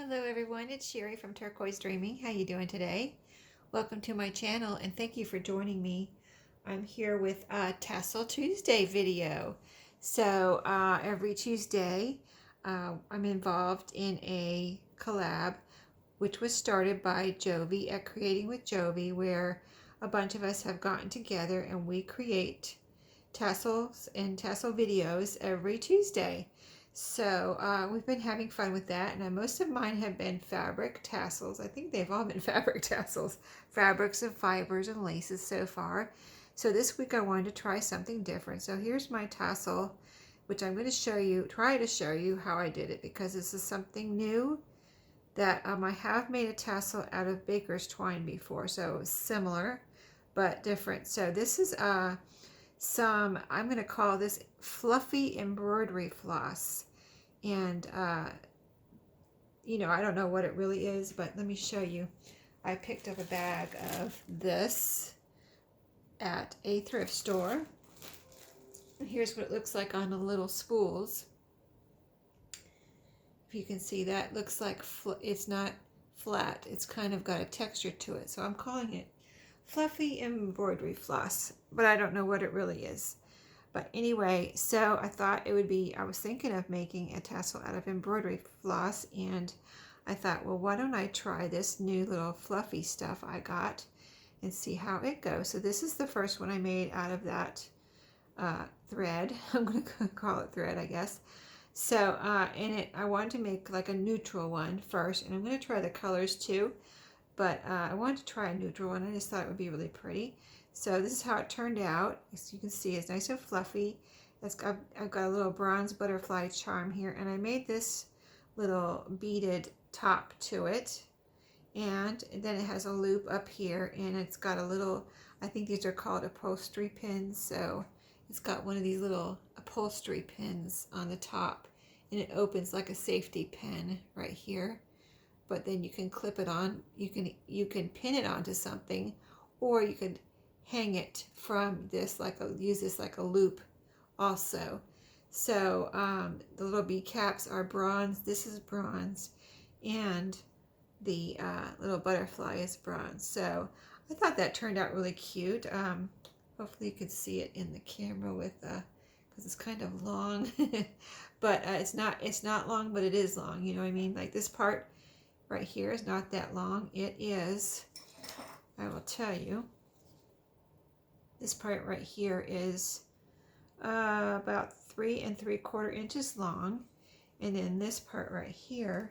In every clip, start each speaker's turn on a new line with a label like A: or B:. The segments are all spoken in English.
A: Hello everyone, it's Sherry from Turquoise Dreaming. How you doing today? Welcome to my channel and thank you for joining me. I'm here with a Tassel Tuesday video. So every Tuesday I'm involved in a collab which was started by Jovi at Creating with Jovi, where a bunch of us have gotten together and we create tassels and tassel videos every Tuesday. So we've been having fun with that, and most of mine have been fabric tassels. I think they've all been fabric tassels, fabrics and fibers and laces so far. So this week I wanted to try something different. So here's my tassel, which I'm going to try to show you how I did it, because this is something new that I have made a tassel out of baker's twine before, so similar but different. So this is I'm going to call this fluffy embroidery floss, and I don't know what it really is, but let me show you. I picked up a bag of this at a thrift store, and here's what it looks like on the little spools. If you can see, that looks like it's not flat, it's kind of got a texture to it, so I'm calling it fluffy embroidery floss, but I don't know what it really is. But anyway, so I thought it would be, I was thinking of making a tassel out of embroidery floss, and I thought, well, why don't I try this new little fluffy stuff I got and see how it goes. So this is the first one I made out of that thread. I'm going to call it thread, I guess. So I wanted to make like a neutral one first, and I'm going to try the colors too. But I wanted to try a neutral one. I just thought it would be really pretty. So this is how it turned out. As you can see, it's nice and fluffy. I've got a little bronze butterfly charm here, and I made this little beaded top to it. And then it has a loop up here, and it's got a little, I think these are called upholstery pins. So it's got one of these little upholstery pins on the top, and it opens like a safety pin right here. But then you can clip it on, you can pin it onto something, or you could hang it from this, use this like a loop also. So the little bead caps are bronze, this is bronze, and the little butterfly is bronze. So I thought that turned out really cute. Hopefully you can see it in the camera with because it's kind of long. But it's not long, but it is long, you know what I mean? Like this part right here is not that long. It is, I will tell you, this part right here is about 3 3/4 inches long, and then this part right here,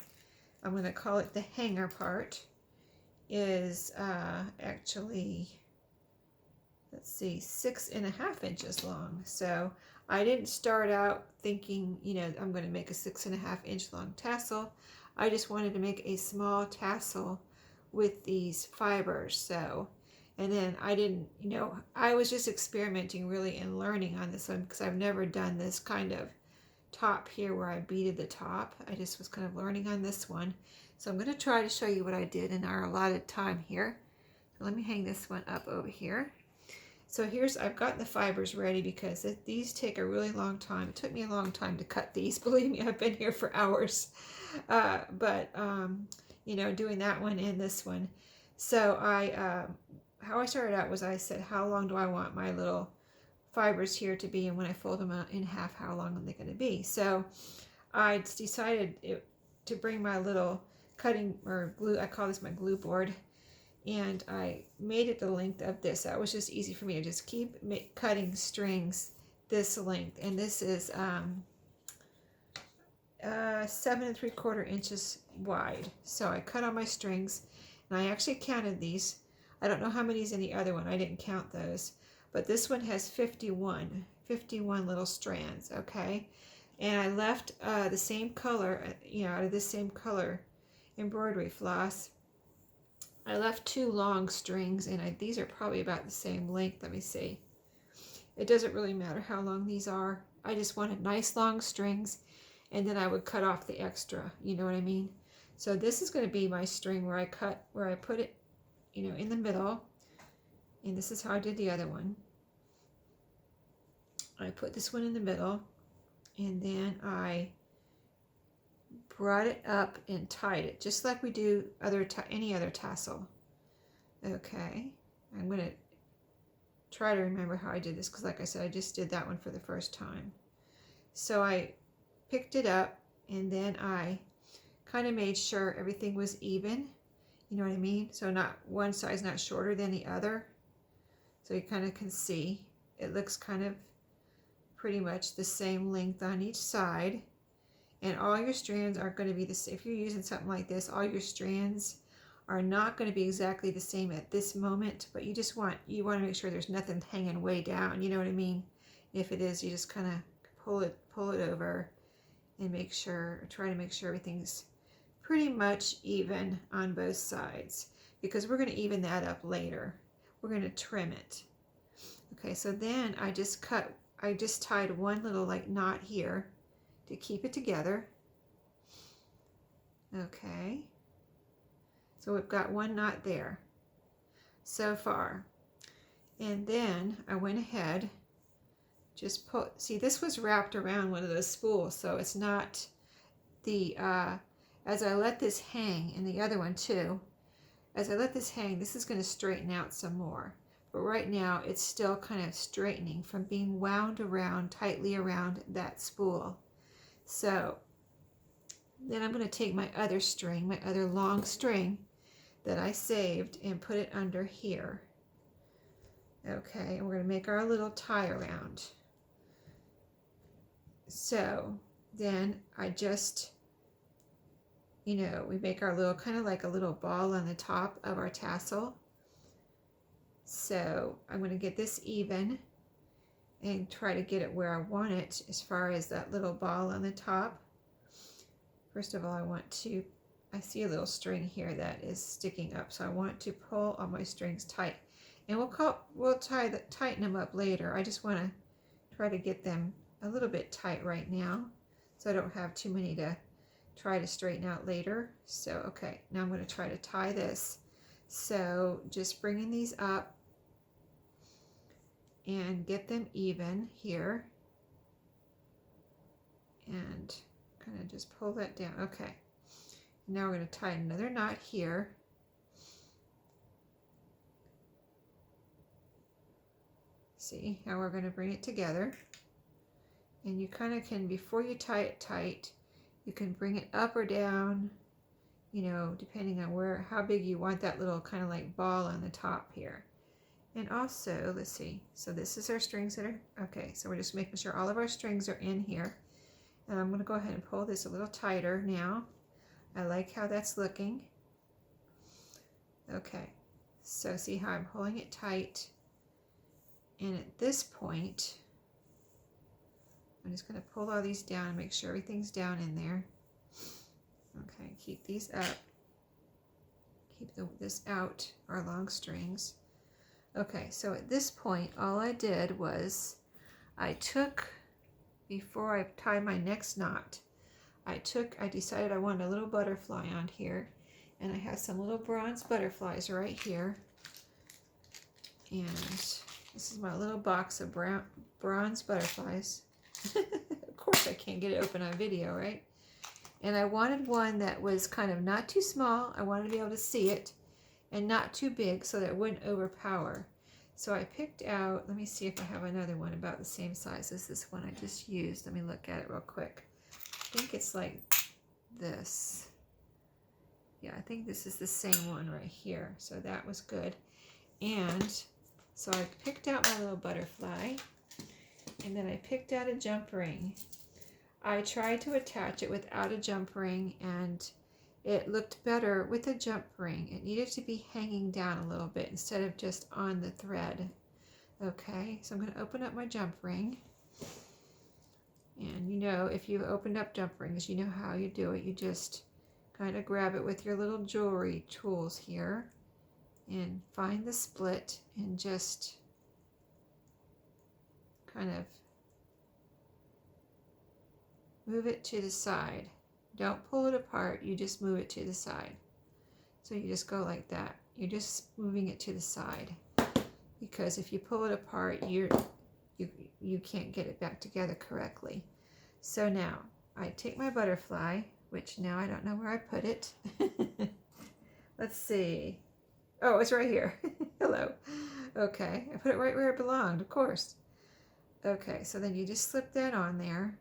A: I'm going to call it the hanger part, is actually, let's see, 6 1/2 inches long. So I didn't start out thinking, I'm going to make a 6 1/2 inch long tassel. I just wanted to make a small tassel with these fibers. So, and then I didn't, I was just experimenting really and learning on this one, because I've never done this kind of top here where I beaded the top. I just was kind of learning on this one. So I'm going to try to show you what I did in our allotted time here. So let me hang this one up over here. So I've got the fibers ready, because these take a really long time. It took me a long time to cut these. Believe me, I've been here for hours. Doing that one and this one. So how I started out was I said, how long do I want my little fibers here to be? And when I fold them out in half, how long are they going to be? So I decided to bring my little cutting or glue, I call this my glue board, and I made it the length of this. That was just easy for me to just keep cutting strings this length, and this is 7 3/4 inches wide. So I cut all my strings, and I actually counted these. I don't know how many is in the other one. I didn't count those, but this one has 51 little strands. Okay, and I left the same color, out of this same color embroidery floss. I left 2 long strings, and these are probably about the same length. Let me see. It doesn't really matter how long these are. I just wanted nice long strings, and then I would cut off the extra. You know what I mean? So this is going to be my string where I put it, in the middle. And this is how I did the other one. I put this one in the middle, and then I brought it up and tied it, just like we do any other tassel. Okay, I'm going to try to remember how I did this, because like I said, I just did that one for the first time. So I picked it up, and then I kind of made sure everything was even. You know what I mean? So not one side's not shorter than the other. So you kind of can see it looks kind of pretty much the same length on each side. And all your strands are going to be the same. If you're using something like this, all your strands are not going to be exactly the same at this moment, but you want to make sure there's nothing hanging way down. You know what I mean? If it is, you just kind of pull it over and try to make sure everything's pretty much even on both sides, because we're going to even that up later. We're going to trim it. Okay, so then I just tied one little like knot here to keep it together. Okay, so we've got one knot there so far. And then I went ahead, see, this was wrapped around one of those spools, so it's not the, as I let this hang, and the other one too, as I let this hang, this is going to straighten out some more. But right now, it's still kind of straightening from being wound around, tightly around that spool. So then I'm going to take my other string, my other long string that I saved, and put it under here. Okay, and we're going to make our little tie around. So then I just, we make our little, kind of like a little ball on the top of our tassel. So I'm going to get this even and try to get it where I want it as far as that little ball on the top. First of all, I see a little string here that is sticking up, so I want to pull all my strings tight. And we'll tighten them up later. I just want to try to get them a little bit tight right now, so I don't have too many to try to straighten out later. So, okay, now I'm going to try to tie this. So just bringing these up and get them even here, and kind of just pull that down. Okay, now we're going to tie another knot here. See how we're going to bring it together. And you kind of can, before you tie it tight, you can bring it up or down, depending on how big you want that little kind of like ball on the top here. And also, let's see, so this is our strings that are, okay, so we're just making sure all of our strings are in here. And I'm going to go ahead and pull this a little tighter now. I like how that's looking. Okay, so see how I'm pulling it tight. And at this point, I'm just going to pull all these down and make sure everything's down in there. Okay, keep these up. Keep this out, our long strings. Okay, so at this point, all I did was before I tied my next knot, I decided I wanted a little butterfly on here, and I have some little bronze butterflies right here. And this is my little box of bronze butterflies. Of course, I can't get it open on video, right? And I wanted one that was kind of not too small. I wanted to be able to see it, and not too big so that it wouldn't overpower. So I picked out, let me see if I have another one about the same size as this one I just used. Let me look at it real quick. I think it's like this. Yeah, I think this is the same one right here. So that was good. And so I picked out my little butterfly, and then I picked out a jump ring. I tried to attach it without a jump ring, and it looked better with a jump ring. It needed to be hanging down a little bit instead of just on the thread. Okay, so I'm going to open up my jump ring. And if you've opened up jump rings, you know how you do it. You just kind of grab it with your little jewelry tools here and find the split and just kind of move it to the side. Don't pull it apart, you just move it to the side. So you just go like that. You're just moving it to the side, because if you pull it apart, you can't get it back together correctly. So now I take my butterfly, which now I don't know where I put it. Let's see. Oh, it's right here. Hello. Okay, I put it right where it belonged, of course. Okay, so then you just slip that on there,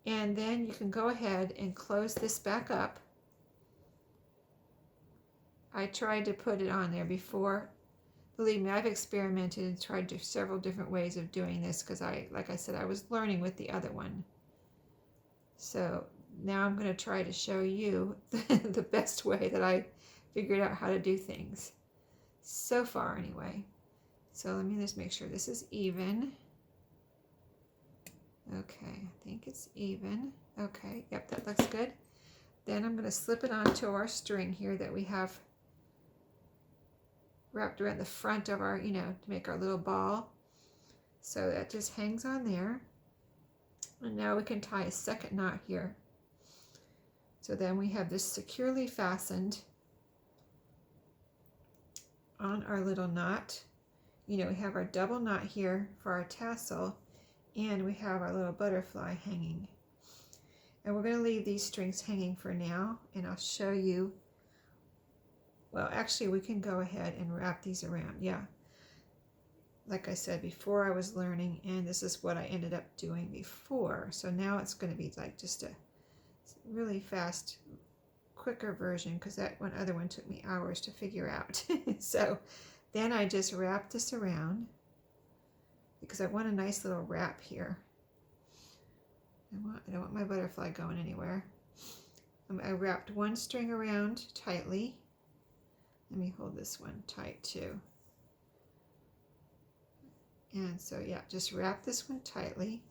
A: and then you can go ahead and close this back up. I tried to put it on there before. Believe me, I've experimented and tried several different ways of doing this because like I said, I was learning with the other one. So now I'm going to try to show you the best way that I figured out how to do things. So far, anyway. So let me just make sure this is even. Okay, I think it's even. Okay, yep, that looks good. Then I'm going to slip it onto our string here that we have wrapped around the front of our, to make our little ball. So that just hangs on there. And now we can tie a second knot here. So then we have this securely fastened on our little knot. We have our double knot here for our tassel, and we have our little butterfly hanging. And we're going to leave these strings hanging for now, and I'll show you. Well, actually, we can go ahead and wrap these around. Yeah. Like I said before, I was learning, and this is what I ended up doing before. So now it's going to be like just a really fast, quicker version, because that other one took me hours to figure out. So then I just wrap this around because I want a nice little wrap here. I don't want my butterfly going anywhere. I wrapped one string around tightly. Let me hold this one tight too. And so yeah, just wrap this one tightly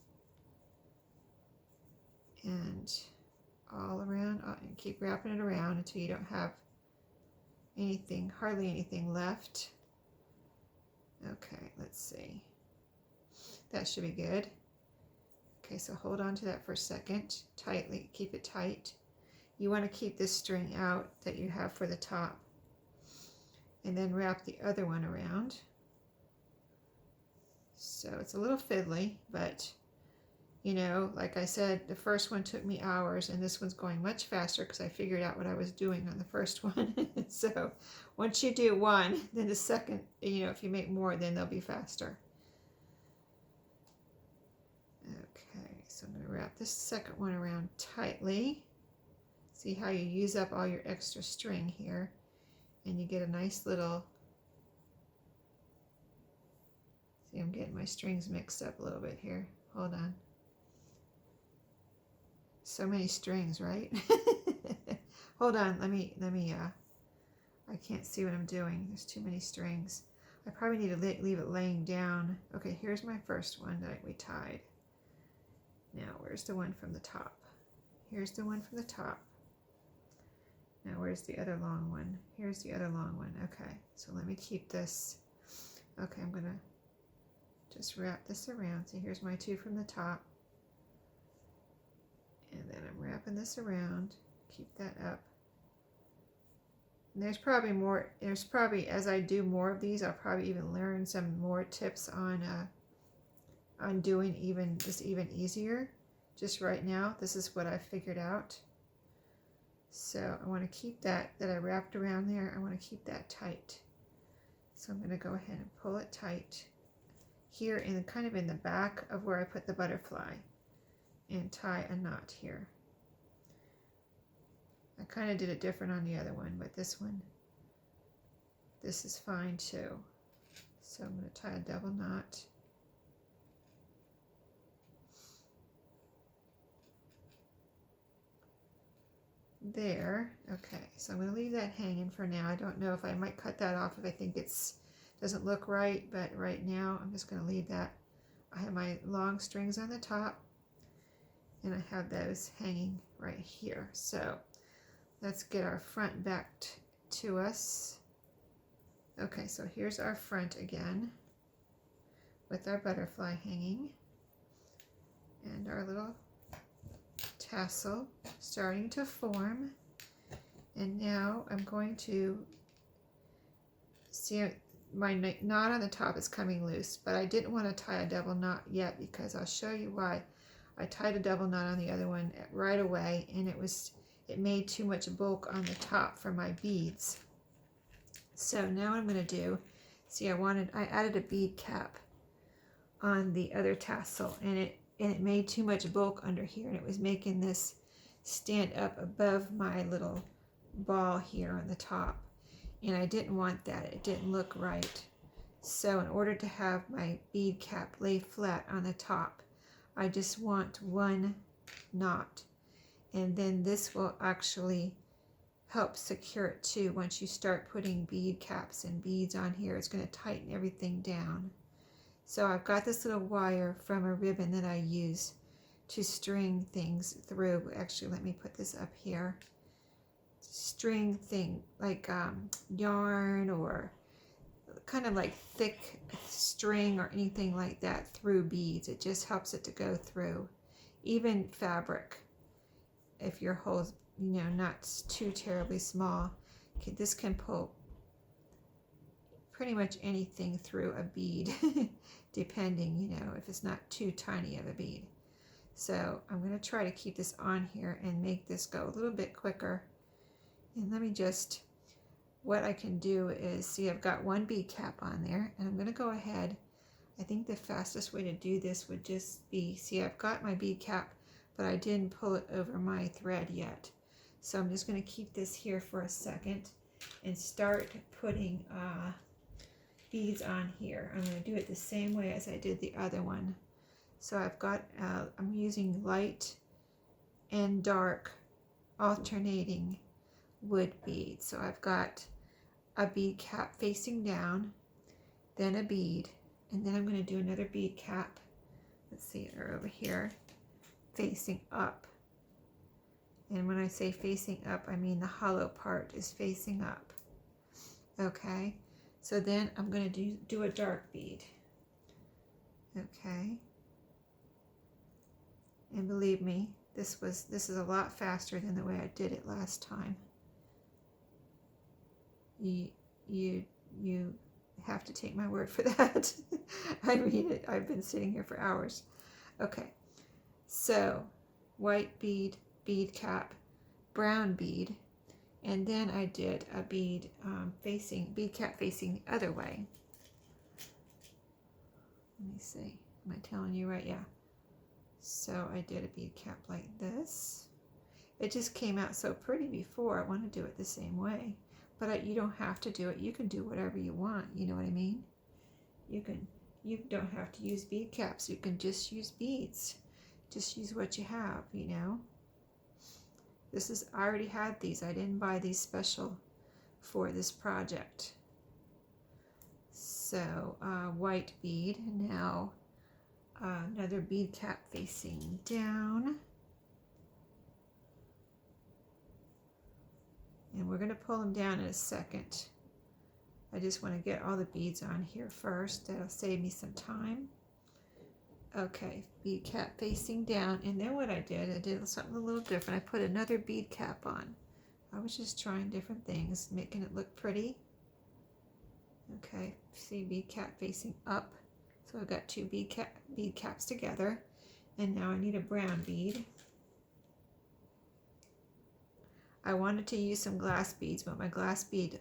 A: and all around, and keep wrapping it around until you don't have anything, hardly anything left. Okay, let's see. That should be good. Okay, so hold on to that for a second, tightly, keep it tight. You want to keep this string out that you have for the top, and then wrap the other one around. So it's a little fiddly, but like I said, the first one took me hours, and this one's going much faster because I figured out what I was doing on the first one. So once you do one, then the second, if you make more, then they'll be faster. Okay, so I'm going to wrap this second one around tightly. See how you use up all your extra string here, and you get a nice little. See, I'm getting my strings mixed up a little bit here. Hold on. So many strings, right? Hold on, let me, I can't see what I'm doing. There's too many strings. I probably need to leave it laying down. Okay, here's my first one that we tied. Now, where's the one from the top? Here's the one from the top. Now, where's the other long one? Here's the other long one. Okay, so let me keep this. Okay, I'm gonna just wrap this around. See, here's my two from the top. And then I'm wrapping this around. Keep that up. And there's probably more, as I do more of these, I'll probably even learn some more tips on doing this even easier. Just right now, this is what I figured out. So I want to keep that I wrapped around there, I want to keep that tight. So I'm going to go ahead and pull it tight here, kind of in the back of where I put the butterfly, and tie a knot here. I kind of did it different on the other one, but this is fine too. So I'm going to tie a double knot. There. Okay, so I'm going to leave that hanging for now. I don't know if I might cut that off if I think doesn't look right, but right now I'm just going to leave that. I have my long strings on the top, and I have those hanging right here. So let's get our front back to us. Okay, so here's our front again with our butterfly hanging and our little tassel starting to form. And now I'm going to see my knot on the top is coming loose, but I didn't want to tie a double knot yet because I'll show you why. I tied a double knot on the other one right away, and it was it made too much bulk on the top for my beads. So now what I'm going to do, see, I added a bead cap on the other tassel, and it made too much bulk under here, and it was making this stand up above my little ball here on the top, and I didn't want that. It didn't look right. So in order to have my bead cap lay flat on the top, I just want one knot, and then this will actually help secure it too. Once you start putting bead caps and beads on here, it's going to tighten everything down. So I've got this little wire from a ribbon that I use to string things through. Actually, let me put this up here. String thing like yarn or kind of like thick string or anything like that through beads. It just helps it to go through. Even fabric, if your hole's not too terribly small, this can pull pretty much anything through a bead depending, if it's not too tiny of a bead. So I'm going to try to keep this on here and make this go a little bit quicker. And let me just, what I can do is, see, I've got one bead cap on there, and I'm going to go ahead. I think the fastest way to do this would just be, see, I've got my bead cap, but I didn't pull it over my thread yet. So I'm just going to keep this here for a second and start putting beads on here. I'm going to do it the same way as I did the other one. So I've got, I'm using light and dark alternating wood beads. So I've got a bead cap facing down, then a bead, and then I'm going to do another bead cap. Let's see, they're over here, facing up. And when I say facing up, I mean the hollow part is facing up. Okay, so then I'm going to do a dark bead. Okay, and believe me, this is a lot faster than the way I did it last time. You have to take my word for that. I mean it. I've been sitting here for hours. Okay, so white bead, bead cap, brown bead, and then I did a bead bead cap facing the other way. Let me see. Am I telling you right? Yeah. So I did a bead cap like this. It just came out so pretty before. I want to do it the same way. But you don't have to do it. You can do whatever you want. You know what I mean? You don't have to use bead caps. You can just use beads. Just use what you have, I already had these. I didn't buy these special for this project. So white bead. Now another bead cap facing down. And we're going to pull them down in a second. I just want to get all the beads on here first. That'll save me some time. Okay, bead cap facing down. And then what I did something a little different. I put another bead cap on. I was just trying different things, making it look pretty. Okay, see, bead cap facing up. So I've got two bead caps together. And now I need a brown bead. I wanted to use some glass beads, but my glass bead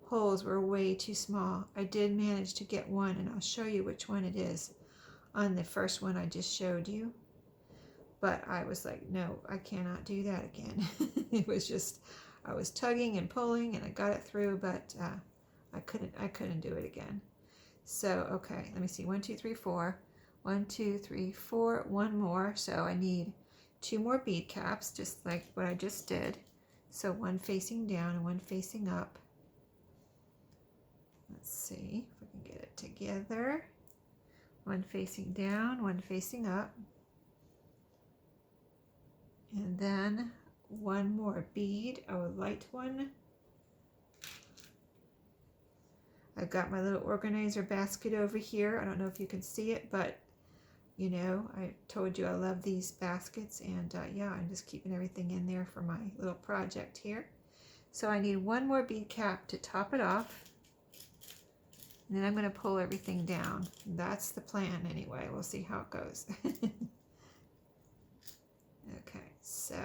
A: holes were way too small. I did manage to get one, and I'll show you which one it is on the first one I just showed you. But I was like, no, I cannot do that again. It was just, I was tugging and pulling, and I got it through, but I couldn't do it again. So, okay, let me see, 1, 2, 3, 4. 1, 2, 3, 4, one more. So I need 2 more bead caps, just like what I just did. So one facing down and one facing up. Let's see if we can get it together. One facing down, one facing up. And then one more bead, a light one. I've got my little organizer basket over here. I don't know if you can see it, but I told you I love these baskets, and yeah, I'm just keeping everything in there for my little project here. So I need one more bead cap to top it off, and then I'm going to pull everything down. That's the plan anyway. We'll see how it goes. Okay, so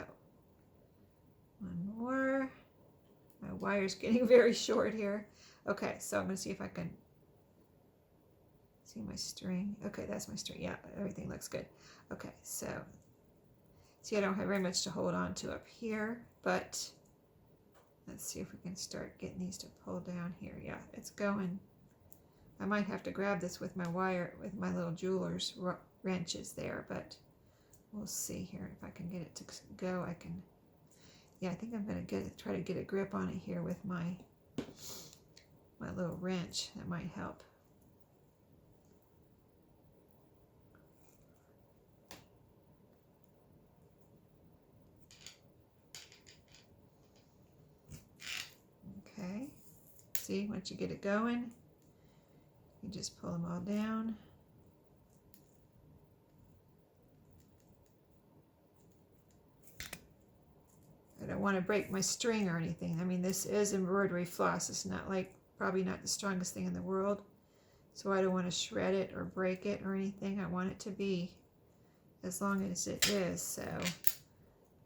A: One more. My wire's getting very short here. Okay, so I'm going to see if I can see my string. Okay, that's my string. Yeah, everything looks good. Okay, so see, I don't have very much to hold on to up here, but let's see if we can start getting these to pull down here. Yeah, it's going. I might have to grab this with my wire, with my little jeweler's wrenches there, but we'll see here if I can get it to go. I can. Yeah, I think I'm going to try to get a grip on it here with my little wrench. That might help. Okay. See, once you get it going, you just pull them all down. I don't want to break my string or anything. I mean, this is embroidery floss. It's not like, probably not the strongest thing in the world. So I don't want to shred it or break it or anything. I want it to be as long as it is. So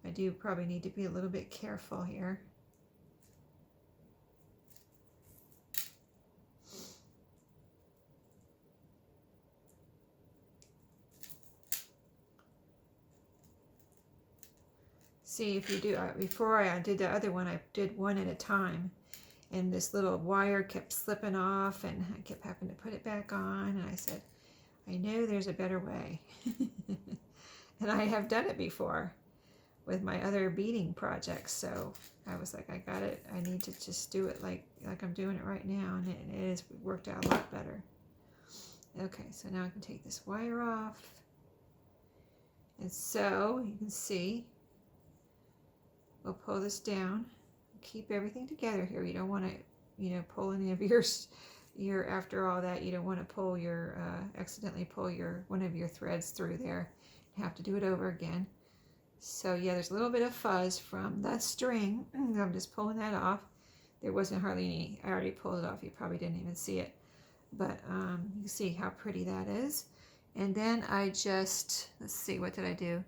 A: I do probably need to be a little bit careful here. See, if you do, before I did the other one, I did one at a time. And this little wire kept slipping off, and I kept having to put it back on. And I said, I know there's a better way. And I have done it before with my other beading projects. So I was like, I got it. I need to just do it like I'm doing it right now. And it has worked out a lot better. Okay, so now I can take this wire off. And so you can see, we'll pull this down, keep everything together here. You don't want to, pull any of your after all that, you don't want to pull your, accidentally pull one of your threads through there and have to do it over again. So yeah, there's a little bit of fuzz from the string. I'm just pulling that off. There wasn't hardly any, I already pulled it off. You probably didn't even see it, but you can see how pretty that is. And then I just, let's see, what did I do?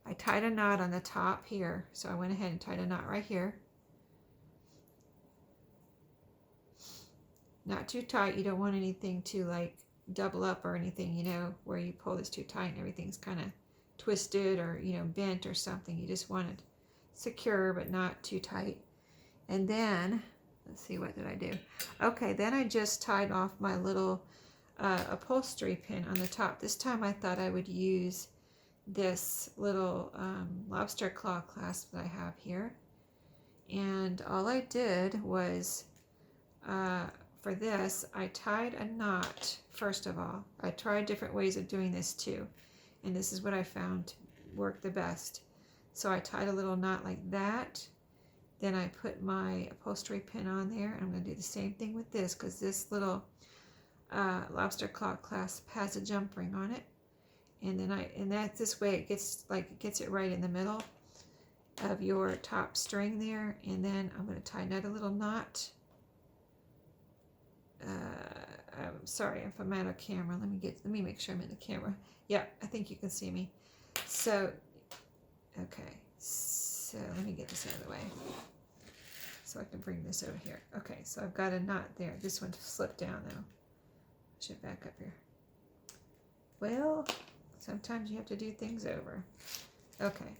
A: I tied a knot on the top here. So I went ahead and tied a knot right here. Not too tight. You don't want anything to like double up or anything, where you pull this too tight and everything's kind of twisted or, bent or something. You just want it secure, but not too tight. And then, let's see, what did I do? Okay, then I just tied off my little upholstery pin on the top. This time I thought I would use this little lobster claw clasp that I have here. And all I did was, for this, I tied a knot, first of all. I tried different ways of doing this too. And this is what I found worked the best. So I tied a little knot like that. Then I put my upholstery pin on there. I'm going to do the same thing with this, because this little lobster claw clasp has a jump ring on it. And then that's this way it gets it right in the middle of your top string there. And then I'm going to tie another little knot. I'm sorry if I'm out of camera. Let me make sure I'm in the camera. Yeah, I think you can see me. So, okay. So let me get this out of the way so I can bring this over here. Okay, so I've got a knot there. This one slipped down though. I should back up here. Well, sometimes you have to do things over. Okay.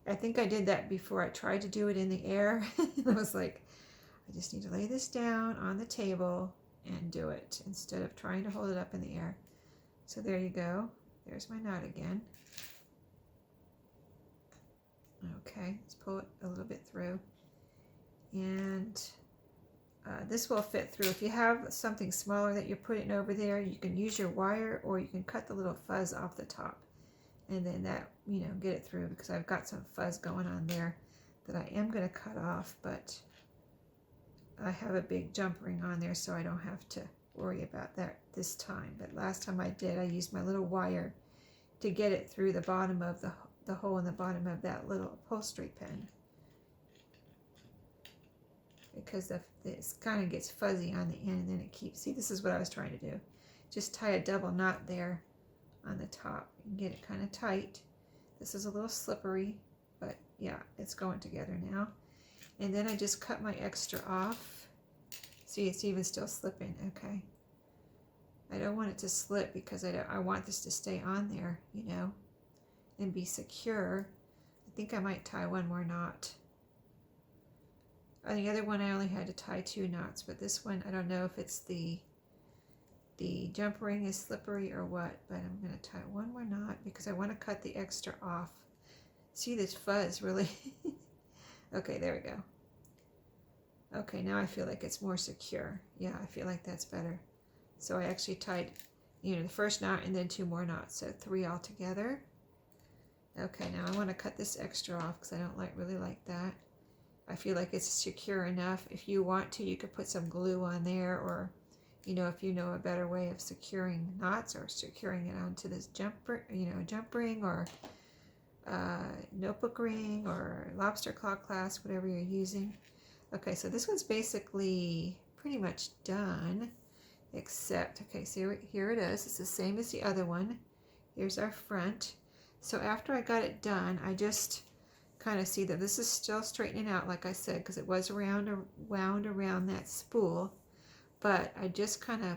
A: I think I did that before. I tried to do it in the air. I was like, I just need to lay this down on the table and do it instead of trying to hold it up in the air. So there you go. There's my knot again. Okay, let's pull it a little bit through. And this will fit through. If you have something smaller that you're putting over there, you can use your wire, or you can cut the little fuzz off the top. And then that, get it through, because I've got some fuzz going on there that I am going to cut off, but I have a big jump ring on there, so I don't have to worry about that this time. But last time I did, I used my little wire to get it through the bottom of the hole in the bottom of that little upholstery pin, because it kind of gets fuzzy on the end, and then it keeps, see, this is what I was trying to do. Just tie a double knot there on the top and get it kind of tight. This is a little slippery, but yeah, it's going together now. And then I just cut my extra off. See, it's even still slipping. Okay. I don't want it to slip because I want this to stay on there, you know, and be secure. I think I might tie one more knot. On the other one, I only had to tie 2 knots, but this one, I don't know if it's the jump ring is slippery or what, but I'm going to tie one more knot because I want to cut the extra off. See this fuzz really? Okay, there we go. Okay, now I feel like it's more secure. Yeah, I feel like that's better. So I actually tied, you know, the first knot and then 2 more knots, so 3 all together. Okay, now I want to cut this extra off because I don't really like that. I feel like it's secure enough. If you want to, you could put some glue on there, or, you know, if you know a better way of securing knots or securing it onto this jump ring or notebook ring or lobster claw clasp, whatever you're using. Okay, so this one's basically pretty much done, except, okay, so here it is. It's the same as the other one. Here's our front. So after I got it done, I just kind of see that this is still straightening out, like I said, because it was wound around that spool, but I just kind of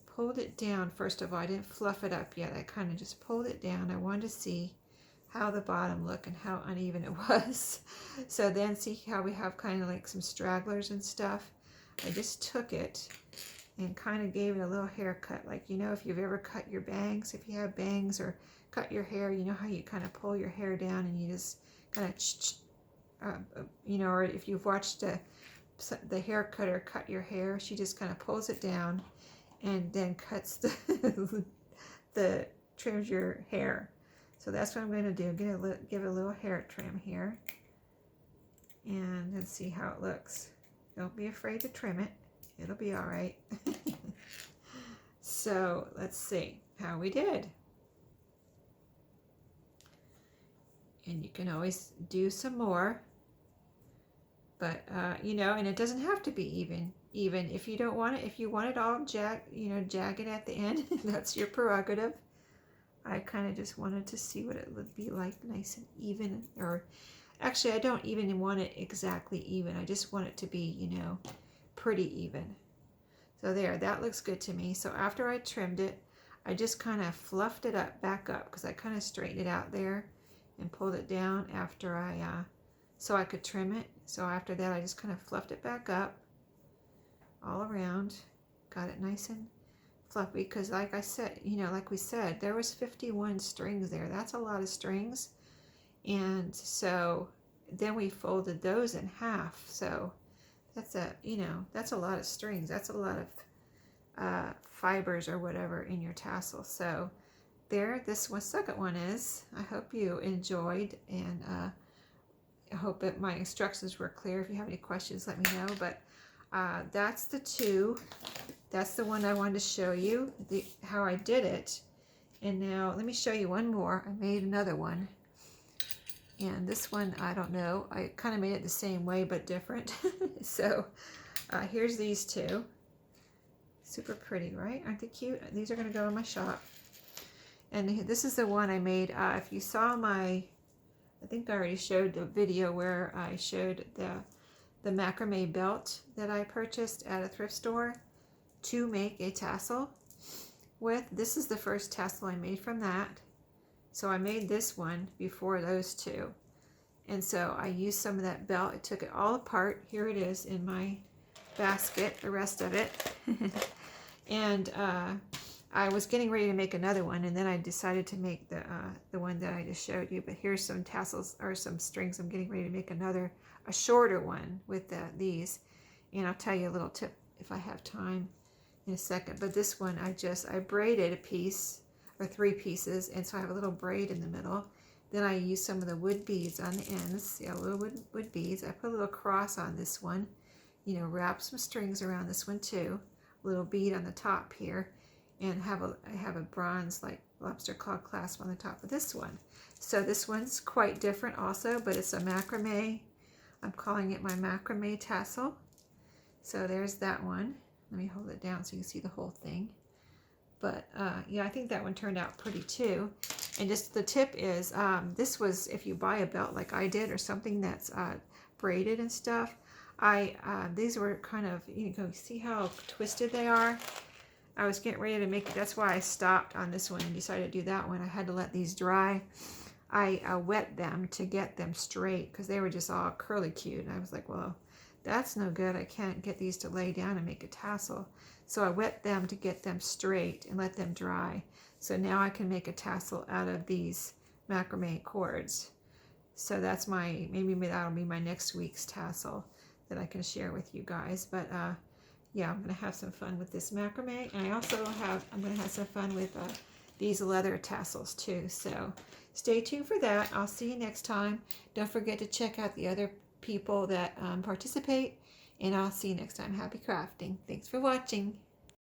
A: pulled it down. First of all, I didn't fluff it up yet. I kind of just pulled it down. I wanted to see how the bottom looked and how uneven it was. So then see how we have kind of like some stragglers and stuff. I just took it and kind of gave it a little haircut, like, you know, if you've ever cut your bangs, if you have bangs or cut your hair, you know how you kind of pull your hair down and you just kind of, you know, or if you've watched the hair cutter cut your hair, she just kind of pulls it down and then cuts the trims your hair. So that's what I'm going to do. Give it a little hair trim here, and then see how it looks. Don't be afraid to trim it. It'll be all right. So let's see how we did. And you can always do some more, but you know, and it doesn't have to be even if you don't want it. If you want it all jagged at the end, that's your prerogative. I kind of just wanted to see what it would be like, nice and even, or actually I don't even want it exactly even. I just want it to be, you know, pretty even. So there, that looks good to me. So after I trimmed it, I just kind of fluffed it back up because I kind of straightened it out there and pulled it down after so I could trim it. So after that, I just kind of fluffed it back up all around, got it nice and fluffy, because like I said, you know, like we said, there was 51 strings there. That's a lot of strings. And so then we folded those in half. So that's that's a lot of strings. That's a lot of fibers or whatever in your tassel. So there, this second one is. I hope you enjoyed, and I hope that my instructions were clear. If you have any questions, let me know. But that's the 2. That's the one I wanted to show you, how I did it. And now let me show you one more. I made another one. And this one, I don't know. I kind of made it the same way, but different. So here's these 2. Super pretty, right? Aren't they cute? These are going to go in my shop. And this is the one I made. If you saw I think I already showed the video where I showed the macrame belt that I purchased at a thrift store to make a tassel with. This is the first tassel I made from that. So I made this one before those 2. And so I used some of that belt. I took it all apart. Here it is in my basket, the rest of it. And I was getting ready to make another one, and then I decided to make the one that I just showed you. But here's some tassels, or some strings. I'm getting ready to make a shorter one with these. And I'll tell you a little tip if I have time in a second. But this one, I braided a piece or 3 pieces, and so I have a little braid in the middle. Then I use some of the wood beads on the ends. Yeah, little wood beads. I put a little cross on this one. You know, wrap some strings around this one too. A little bead on the top here, and I have a bronze like lobster claw clasp on the top of this one. So this one's quite different also, but it's a macrame. I'm calling it my macrame tassel. So there's that one. Let me hold it down so you can see the whole thing. But yeah, I think that one turned out pretty too. And just the tip is, this was, if you buy a belt like I did or something that's braided and stuff, these were kind of, you can see how twisted they are. I was getting ready to make it. That's why I stopped on this one and decided to do that one. I had to let these dry. I wet them to get them straight because they were just all curly cute. And I was like, well, that's no good. I can't get these to lay down and make a tassel. So I wet them to get them straight and let them dry. So now I can make a tassel out of these macrame cords. So that's maybe that'll be my next week's tassel that I can share with you guys. But yeah, I'm going to have some fun with this macrame. And I'm going to have some fun with these leather tassels too. So stay tuned for that. I'll see you next time. Don't forget to check out the other people that participate. And I'll see you next time. Happy crafting. Thanks for watching.